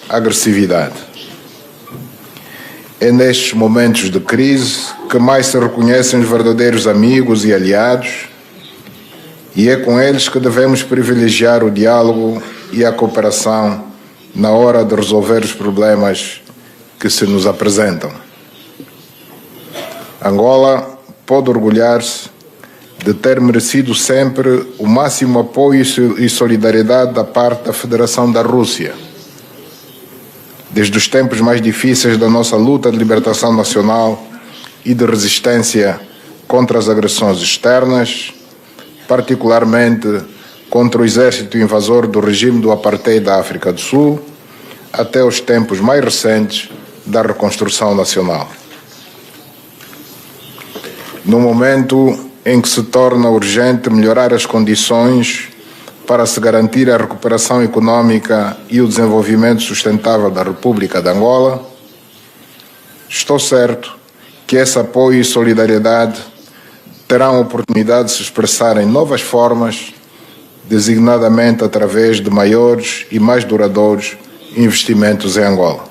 agressividade. É nestes momentos de crise que mais se reconhecem os verdadeiros amigos e aliados, e é com eles que devemos privilegiar o diálogo e a cooperação na hora de resolver os problemas que se nos apresentam. Angola pode orgulhar-se de ter merecido sempre o máximo apoio e solidariedade da parte da Federação da Rússia, desde os tempos mais difíceis da nossa luta de libertação nacional e de resistência contra as agressões externas, particularmente contra o exército invasor do regime do apartheid da África do Sul, até os tempos mais recentes da reconstrução nacional. No momento em que se torna urgente melhorar as condições para se garantir a recuperação econômica e o desenvolvimento sustentável da República de Angola, estou certo que esse apoio e solidariedade terão a oportunidade de se expressar em novas formas, designadamente através de maiores e mais duradouros investimentos em Angola.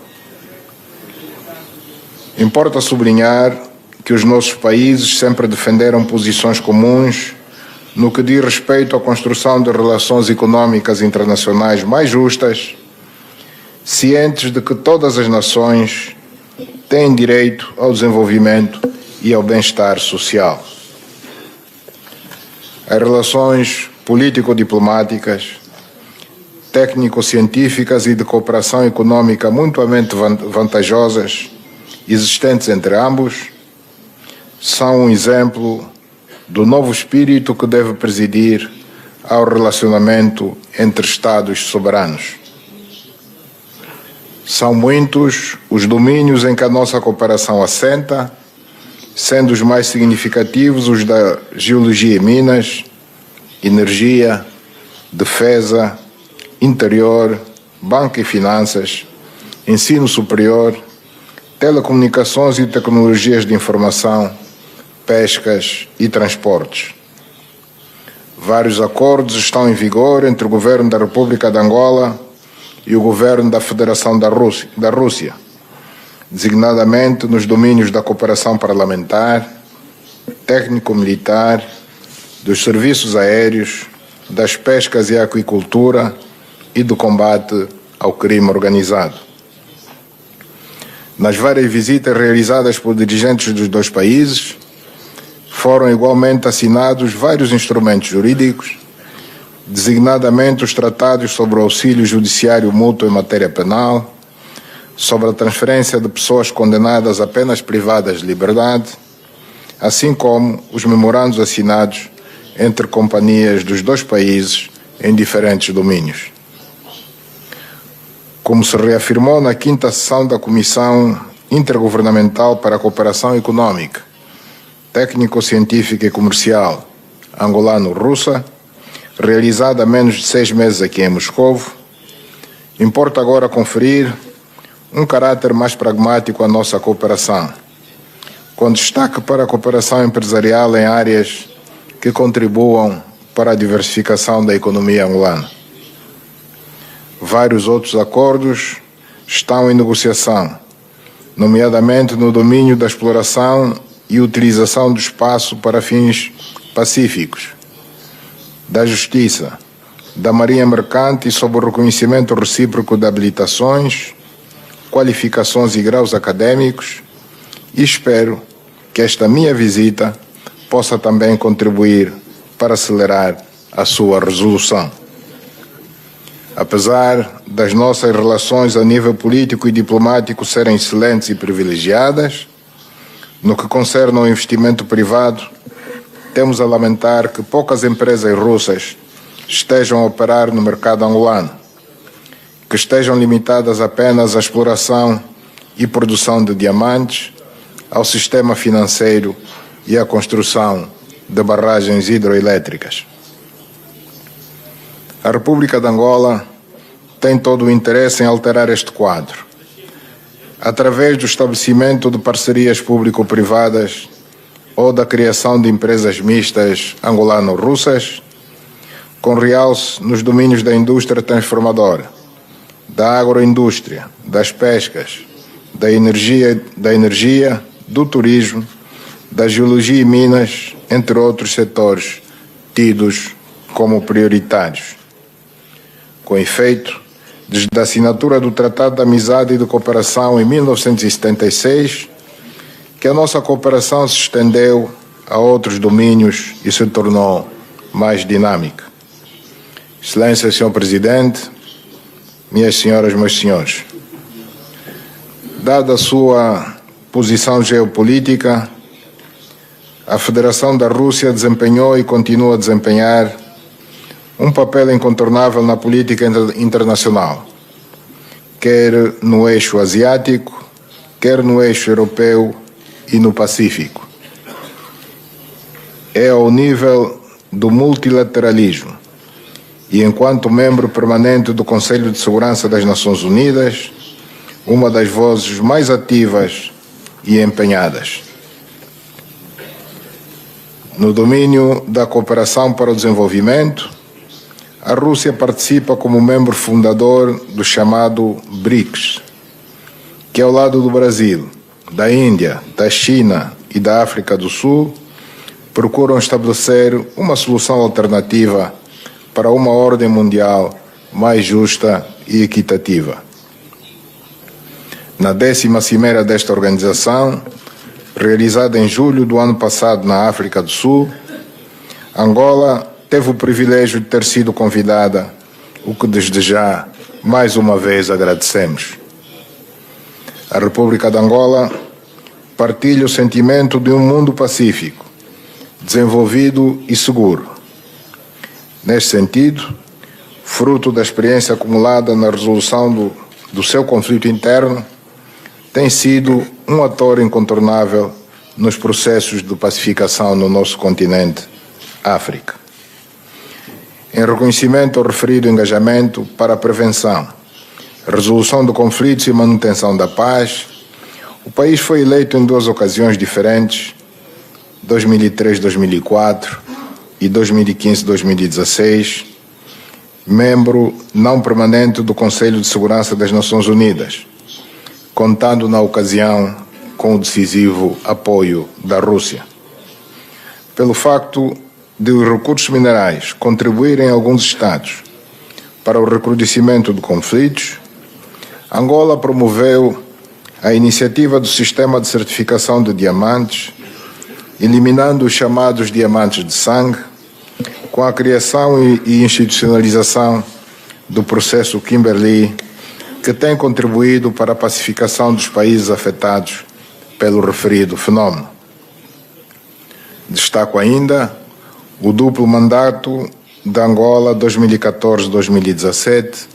Importa sublinhar que os nossos países sempre defenderam posições comuns no que diz respeito à construção de relações econômicas internacionais mais justas, cientes de que todas as nações têm direito ao desenvolvimento e ao bem-estar social. As relações político-diplomáticas, técnico-científicas e de cooperação econômica mutuamente vantajosas existentes entre ambos são um exemplo do novo espírito que deve presidir ao relacionamento entre Estados soberanos. São muitos os domínios em que a nossa cooperação assenta, sendo os mais significativos os da geologia e minas, energia, defesa, interior, banco e finanças, ensino superior, telecomunicações e tecnologias de informação, pescas e transportes. Vários acordos estão em vigor entre o governo da República de Angola e o governo da Federação da Rússia, designadamente nos domínios da cooperação parlamentar, técnico-militar, dos serviços aéreos, das pescas e aquicultura e do combate ao crime organizado. Nas várias visitas realizadas por dirigentes dos dois países, foram igualmente assinados vários instrumentos jurídicos, designadamente os tratados sobre o auxílio judiciário mútuo em matéria penal, sobre a transferência de pessoas condenadas a penas privadas de liberdade, assim como os memorandos assinados entre companhias dos dois países em diferentes domínios. Como se reafirmou na 5ª sessão da Comissão Intergovernamental para a Cooperação Econômica, Técnico-Científica e Comercial angolano-russa, realizada há menos de 6 meses aqui em Moscovo, importa agora conferir um caráter mais pragmático à nossa cooperação, com destaque para a cooperação empresarial em áreas que contribuam para a diversificação da economia angolana. Vários outros acordos estão em negociação, nomeadamente no domínio da exploração e utilização do espaço para fins pacíficos, da justiça, da marinha mercante e sob o reconhecimento recíproco de habilitações, qualificações e graus acadêmicos, e espero que esta minha visita possa também contribuir para acelerar a sua resolução. Apesar das nossas relações a nível político e diplomático serem excelentes e privilegiadas, no que concerne ao investimento privado, temos a lamentar que poucas empresas russas estejam a operar no mercado angolano, que estejam limitadas apenas à exploração e produção de diamantes, ao sistema financeiro e à construção de barragens hidroelétricas. A República de Angola tem todo o interesse em alterar este quadro, através do estabelecimento de parcerias público-privadas ou da criação de empresas mistas angolano-russas, com realce nos domínios da indústria transformadora, da agroindústria, das pescas, da energia, do turismo, da geologia e minas, entre outros setores tidos como prioritários. Com efeito, desde a assinatura do Tratado de Amizade e de Cooperação em 1976, que a nossa cooperação se estendeu a outros domínios e se tornou mais dinâmica. Excelência, Sr. Presidente, minhas senhoras e meus senhores, dada a sua posição geopolítica, a Federação da Rússia desempenhou e continua a desempenhar um papel incontornável na política internacional, quer no eixo asiático, quer no eixo europeu e no Pacífico. É ao nível do multilateralismo e, enquanto membro permanente do Conselho de Segurança das Nações Unidas, uma das vozes mais ativas e empenhadas. No domínio da cooperação para o desenvolvimento, a Rússia participa como membro fundador do chamado BRICS, que ao lado do Brasil, da Índia, da China e da África do Sul, procuram estabelecer uma solução alternativa para uma ordem mundial mais justa e equitativa. Na 10ª cimeira desta organização, realizada em julho do ano passado na África do Sul, Angola teve o privilégio de ter sido convidada, o que desde já, mais uma vez, agradecemos. A República de Angola partilha o sentimento de um mundo pacífico, desenvolvido e seguro. Neste sentido, fruto da experiência acumulada na resolução do seu conflito interno, tem sido um ator incontornável nos processos de pacificação no nosso continente, África. Em reconhecimento ao referido engajamento para a prevenção, resolução de conflitos e manutenção da paz, o país foi eleito em 2 ocasiões diferentes, 2003-2004 e 2015-2016, membro não permanente do Conselho de Segurança das Nações Unidas, contando na ocasião com o decisivo apoio da Rússia. Pelo facto de os recursos minerais contribuírem em alguns estados para o recrudescimento de conflitos, Angola promoveu a iniciativa do Sistema de Certificação de Diamantes, eliminando os chamados diamantes de sangue, com a criação e institucionalização do processo Kimberley, que tem contribuído para a pacificação dos países afetados pelo referido fenómeno. Destaco ainda o duplo mandato da Angola 2014-2017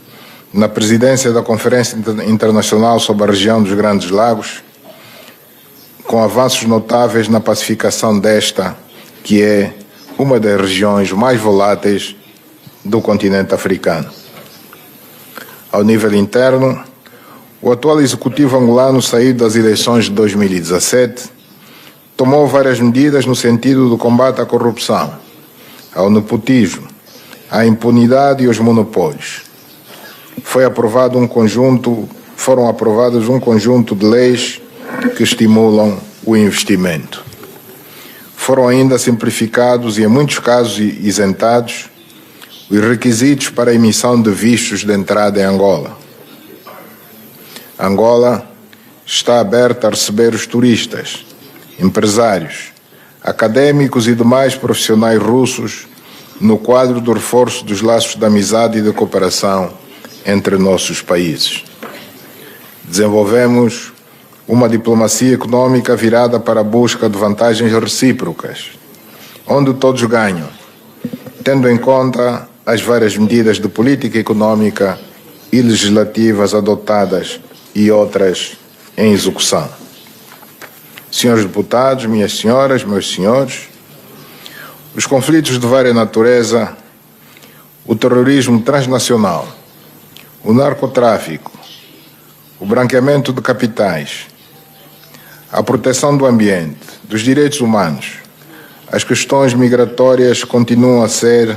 na presidência da Conferência Internacional sobre a Região dos Grandes Lagos, com avanços notáveis na pacificação desta, que é uma das regiões mais voláteis do continente africano. Ao nível interno, o atual executivo angolano, saído das eleições de 2017, tomou várias medidas no sentido do combate à corrupção, ao nepotismo, à impunidade e aos monopólios. Foram aprovados um conjunto de leis que estimulam o investimento. Foram ainda simplificados e, em muitos casos, isentados os requisitos para a emissão de vistos de entrada em Angola. Angola está aberta a receber os turistas, empresários, académicos e demais profissionais russos no quadro do reforço dos laços de amizade e de cooperação entre nossos países. Desenvolvemos uma diplomacia econômica virada para a busca de vantagens recíprocas, onde todos ganham, tendo em conta as várias medidas de política econômica e legislativas adotadas e outras em execução. Senhores deputados, minhas senhoras, meus senhores, os conflitos de várias natureza, o terrorismo transnacional, o narcotráfico, o branqueamento de capitais, a proteção do ambiente, dos direitos humanos, as questões migratórias continuam a ser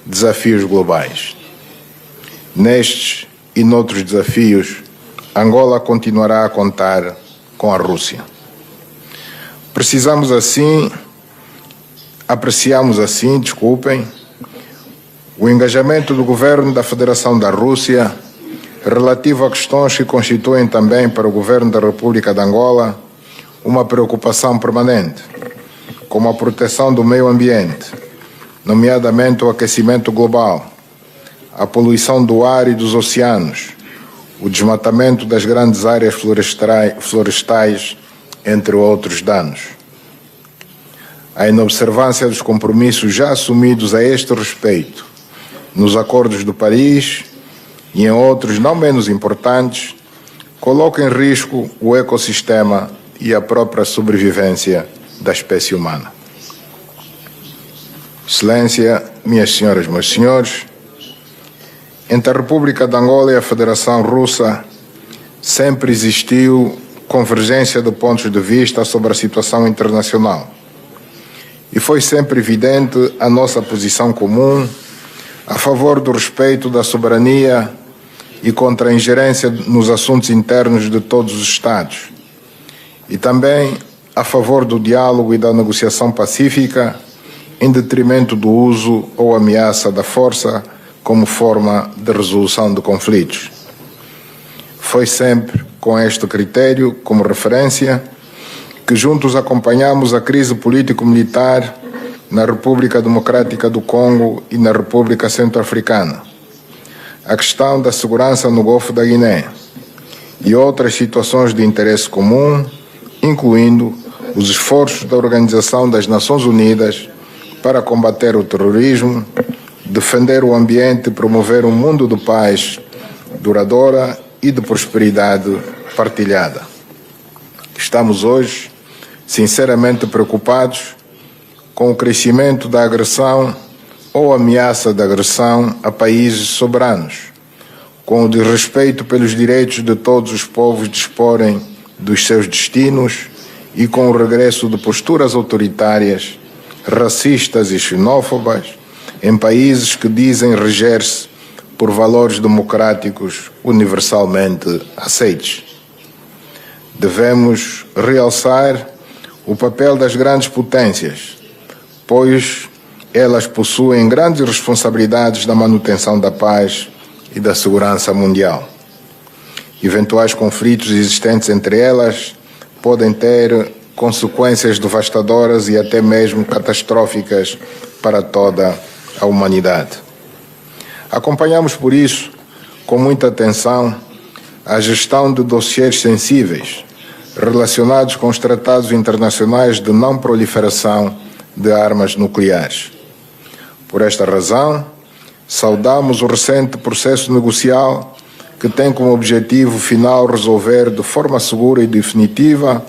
desafios globais. Nestes e noutros desafios, Angola continuará a contar com a Rússia. Apreciamos assim, o engajamento do governo da Federação da Rússia relativo a questões que constituem também para o governo da República de Angola uma preocupação permanente, como a proteção do meio ambiente, nomeadamente o aquecimento global, a poluição do ar e dos oceanos, o desmatamento das grandes áreas florestais, entre outros danos. A inobservância dos compromissos já assumidos a este respeito nos Acordos do Paris e em outros não menos importantes coloca em risco o ecossistema e a própria sobrevivência da espécie humana. Excelência, minhas senhoras e meus senhores, entre a República de Angola e a Federação Russa sempre existiu convergência de pontos de vista sobre a situação internacional. E foi sempre evidente a nossa posição comum a favor do respeito da soberania e contra a ingerência nos assuntos internos de todos os Estados. E também a favor do diálogo e da negociação pacífica em detrimento do uso ou ameaça da força como forma de resolução de conflitos. Foi sempre com este critério como referência que juntos acompanhamos a crise político-militar na República Democrática do Congo e na República Centro-Africana, a questão da segurança no Golfo da Guiné e outras situações de interesse comum, incluindo os esforços da Organização das Nações Unidas para combater o terrorismo, defender o ambiente e promover um mundo de paz duradoura e de prosperidade partilhada. Estamos hoje sinceramente preocupados com o crescimento da agressão ou ameaça de agressão a países soberanos, com o desrespeito pelos direitos de todos os povos disporem dos seus destinos e com o regresso de posturas autoritárias, racistas e xenófobas em países que dizem reger-se por valores democráticos universalmente aceitos. Devemos realçar o papel das grandes potências, pois elas possuem grandes responsabilidades na manutenção da paz e da segurança mundial. Eventuais conflitos existentes entre elas podem ter consequências devastadoras e até mesmo catastróficas para toda a humanidade. Acompanhamos, por isso, com muita atenção, a gestão de dossiês sensíveis relacionados com os tratados internacionais de não proliferação de armas nucleares. Por esta razão, saudamos o recente processo negocial que tem como objetivo final resolver de forma segura e definitiva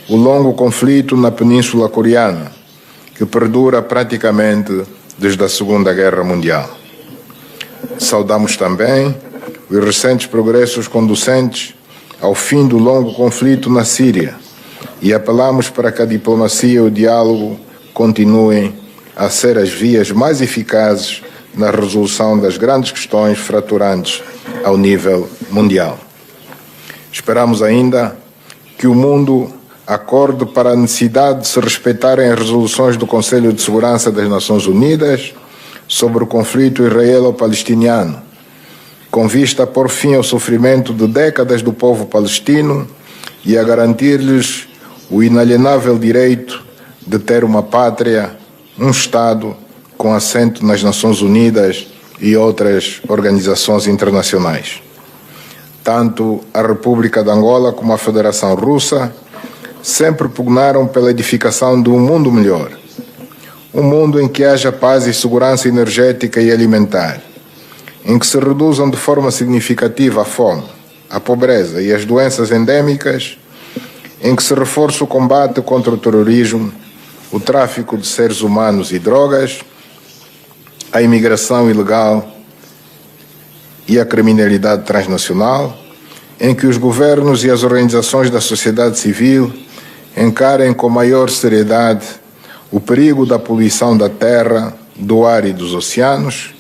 o longo conflito na Península Coreana, que perdura praticamente desde a Segunda Guerra Mundial. Saudamos também os recentes progressos conducentes ao fim do longo conflito na Síria e apelamos para que a diplomacia e o diálogo continuem a ser as vias mais eficazes na resolução das grandes questões fraturantes ao nível mundial. Esperamos ainda que o mundo acorde para a necessidade de se respeitarem as resoluções do Conselho de Segurança das Nações Unidas sobre o conflito israelo-palestiniano, com vista a pôr fim ao sofrimento de décadas do povo palestino e a garantir-lhes o inalienável direito de ter uma pátria, um Estado com assento nas Nações Unidas e outras organizações internacionais. Tanto a República de Angola como a Federação Russa sempre pugnaram pela edificação de um mundo melhor, um mundo em que haja paz e segurança energética e alimentar, em que se reduzam de forma significativa a fome, a pobreza e as doenças endêmicas, em que se reforce o combate contra o terrorismo, o tráfico de seres humanos e drogas, a imigração ilegal e a criminalidade transnacional, em que os governos e as organizações da sociedade civil encarem com maior seriedade o perigo da poluição da terra, do ar e dos oceanos,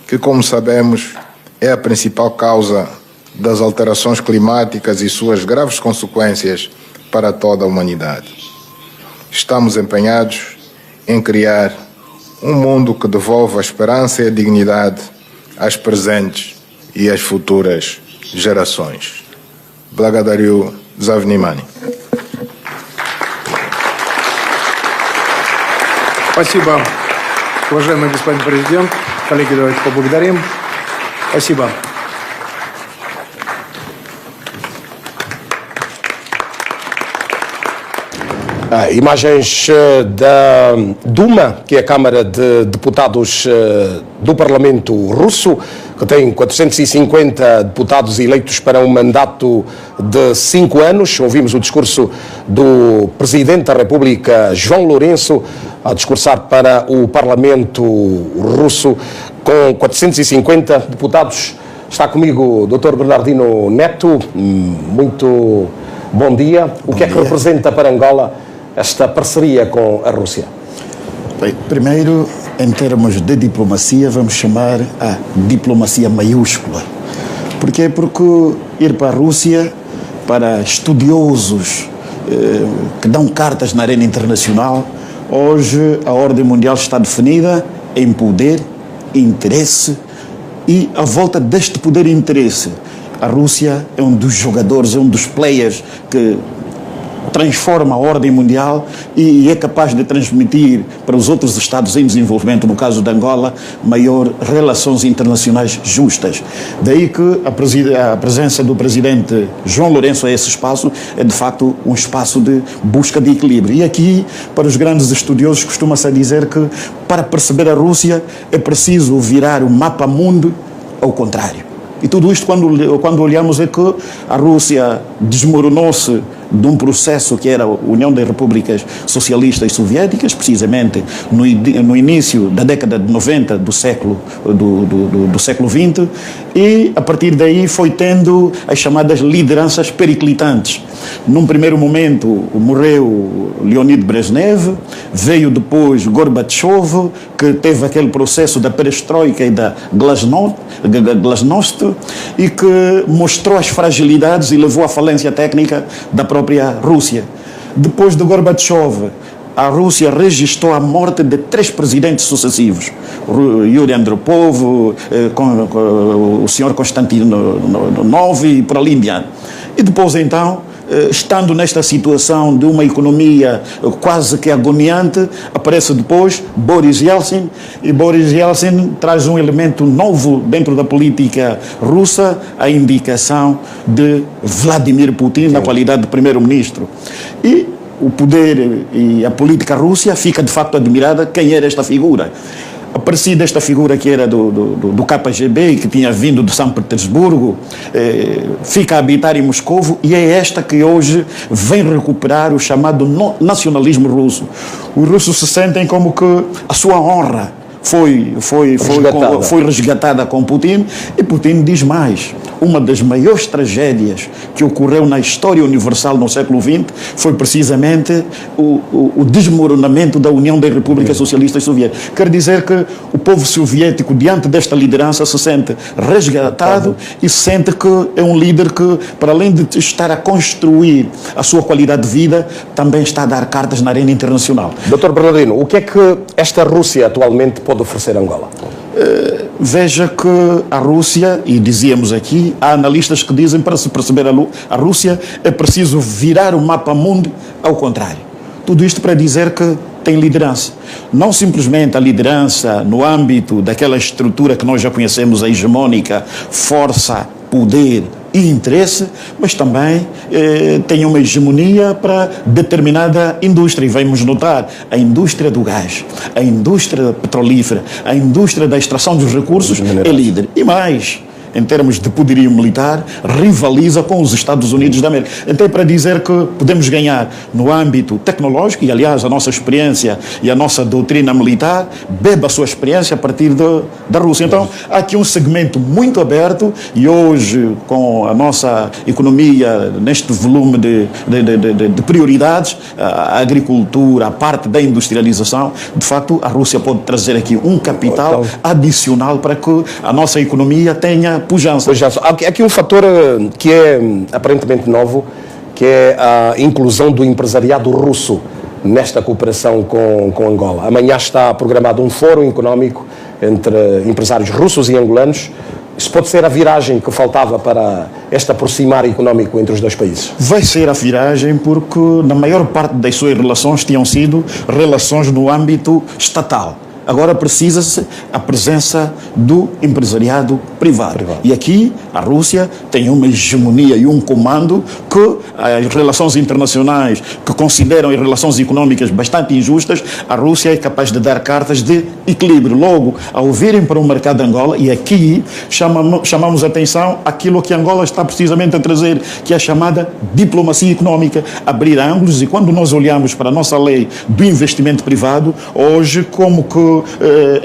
que, como sabemos, é a principal causa das alterações climáticas e suas graves consequências para toda a humanidade. Estamos empenhados em criar um mundo que devolva a esperança e a dignidade às presentes e às futuras gerações. Благодарю за внимание. Спасибо, уважаемый господин президент. Коллеги, давайте поблагодарим. Спасибо. Imagens da Duma, que é a Câmara de Deputados do Parlamento Russo, que tem 450 deputados eleitos para um mandato de 5 anos. Ouvimos o discurso do Presidente da República, João Lourenço, a discursar para o Parlamento Russo com 450 deputados. Está comigo o Dr. Bernardino Neto. Muito bom dia. O que é que representa para Angola esta parceria com a Rússia? Bem, primeiro, em termos de diplomacia, vamos chamar a diplomacia maiúscula. Porquê? Porque ir para a Rússia, para estudiosos que dão cartas na arena internacional, hoje a ordem mundial está definida em poder, interesse, e à volta deste poder e interesse, a Rússia é um dos jogadores, é um dos players que transforma a ordem mundial e é capaz de transmitir para os outros Estados em desenvolvimento, no caso de Angola, maior relações internacionais justas. Daí que a presença do presidente João Lourenço a esse espaço é de facto um espaço de busca de equilíbrio. E aqui, para os grandes estudiosos, costuma-se dizer que para perceber a Rússia é preciso virar o mapa mundo ao contrário. E tudo isto, quando olhamos, é que a Rússia desmoronou-se de um processo que era a União das Repúblicas Socialistas Soviéticas, precisamente no início da década de 90 do século XX, e a partir daí foi tendo as chamadas lideranças periclitantes. Num primeiro momento morreu Leonid Brezhnev, veio depois Gorbachev, que teve aquele processo da perestroika e da glasnost, e que mostrou as fragilidades e levou à falência técnica da própria Rússia. Depois de Gorbachev, a Rússia registrou a morte de 3 presidentes sucessivos, Yuri Andropov, o senhor Konstantinov e por ali em diante. E depois então, estando nesta situação de uma economia quase que agoniante, aparece depois Boris Yeltsin, e Boris Yeltsin traz um elemento novo dentro da política russa, a indicação de Vladimir Putin na qualidade de primeiro-ministro. E o poder e a política russa fica de facto admirada quem era esta figura. Aparecida esta figura que era do KGB e que tinha vindo de São Petersburgo, fica a habitar em Moscovo, e é esta que hoje vem recuperar o chamado nacionalismo russo. Os russos se sentem como que a sua honra foi resgatada com Putin, e Putin diz mais. Uma das maiores tragédias que ocorreu na história universal no século XX foi precisamente o desmoronamento da União das Repúblicas Socialistas Soviéticas. Quer dizer que o povo soviético, diante desta liderança, se sente resgatado e sente que é um líder que, para além de estar a construir a sua qualidade de vida, também está a dar cartas na arena internacional. Dr. Bernardino, o que é que esta Rússia atualmente pode oferecer a Angola? Veja que a Rússia, e dizíamos aqui, há analistas que dizem para se perceber a Rússia é preciso virar o mapa mundo ao contrário. Tudo isto para dizer que tem liderança. Não simplesmente a liderança no âmbito daquela estrutura que nós já conhecemos, a hegemônica, força, poder e interesse, mas também tem uma hegemonia para determinada indústria. E vamos notar, a indústria do gás, a indústria petrolífera, a indústria da extração dos recursos é líder. E mais, em termos de poderio militar, rivaliza com os Estados Unidos da América. Então é para dizer que podemos ganhar no âmbito tecnológico, e aliás a nossa experiência e a nossa doutrina militar bebe a sua experiência a partir da Rússia. Então há aqui um segmento muito aberto, e hoje com a nossa economia neste volume de prioridades, a agricultura, a parte da industrialização, de facto a Rússia pode trazer aqui um capital adicional para que a nossa economia tenha pujança. Há aqui um fator que é aparentemente novo, que é a inclusão do empresariado russo nesta cooperação com Angola. Amanhã está programado um fórum económico entre empresários russos e angolanos. Isso pode ser a viragem que faltava para este aproximar económico entre os dois países? Vai ser a viragem porque, na maior parte das suas relações, tinham sido relações no âmbito estatal. Agora precisa-se a presença do empresariado privado. E aqui a Rússia tem uma hegemonia e um comando que as relações internacionais, que consideram as relações económicas bastante injustas, a Rússia é capaz de dar cartas de equilíbrio. Logo, ao virem para o mercado de Angola, e aqui chamamos a atenção àquilo que Angola está precisamente a trazer, que é a chamada diplomacia económica, abrir ângulos. E quando nós olhamos para a nossa lei do investimento privado, hoje como que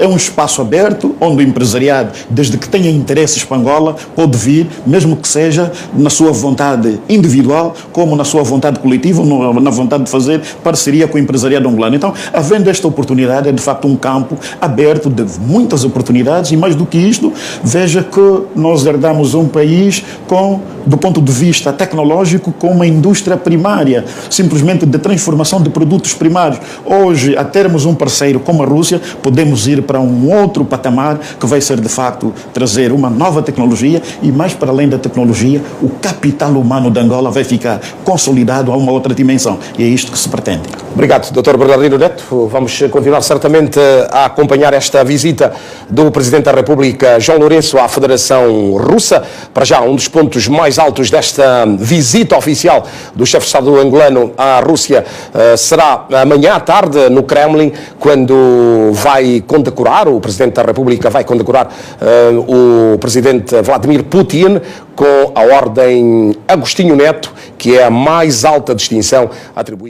é um espaço aberto onde o empresariado, desde que tenha interesses para Angola, pode vir, mesmo que seja na sua vontade individual, como na sua vontade coletiva, na vontade de fazer parceria com o empresariado angolano. Então, havendo esta oportunidade, é de facto um campo aberto de muitas oportunidades e, mais do que isto, veja que nós herdamos um país do ponto de vista tecnológico, com uma indústria primária, simplesmente de transformação de produtos primários. Hoje, a termos um parceiro como a Rússia, podemos ir para um outro patamar que vai ser, de facto, trazer uma nova tecnologia e, mais para além da tecnologia, o capital humano de Angola vai ficar consolidado a uma outra dimensão. E é isto que se pretende. Obrigado, Dr. Bernardino Neto. Vamos continuar certamente a acompanhar esta visita do Presidente da República, João Lourenço, à Federação Russa. Para já, um dos pontos mais altos desta visita oficial do chefe de Estado angolano à Rússia será amanhã à tarde no Kremlin, quando vai condecorar, o Presidente da República vai condecorar o Presidente Vladimir Putin com a Ordem Agostinho Neto, que é a mais alta distinção atribuída.